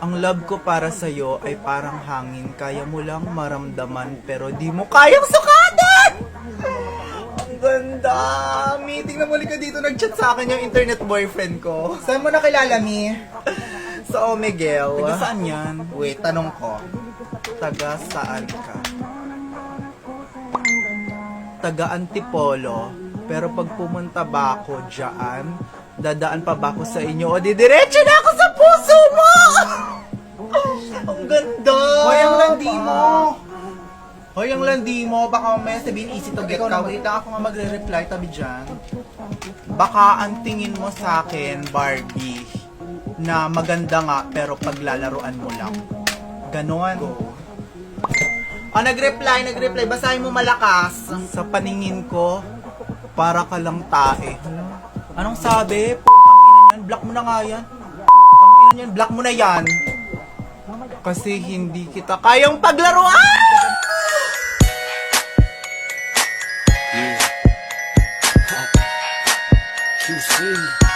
Ang love ko para sa'yo ay parang hangin. Kaya mo lang maramdaman pero di mo kayang sukatin! Ang ganda! Mi, tingnan mo ka dito. Nag-chat sa akin yung internet boyfriend ko. Saan mo nakilala, Mi? Sa Omegle. Taga saan yan? Wait, tanong ko. Taga saan ka? Taga Antipolo. Pero pag pumunta ba ako dyan, dadaan pa ba ako sa inyo o didiretso na ako sa puso mo? Ang ganda! Hoy, ang landi mo! Hoy, ang landi mo. Baka may sabihin easy to get Ikaw ka. na, Wait lang ako nga magre-reply tabi dyan. Baka ang tingin mo sa akin, Barbie, na maganda nga pero paglalaruan mo lang. Ganon. Nag-reply. Basahin mo malakas. Sa paningin ko, para ka lang tae. Anong sabi? Putang ina yan. Block mo na nga yan. Putang ina yan. Block mo na yan. Kasi hindi kita kayang paglaruan! QC.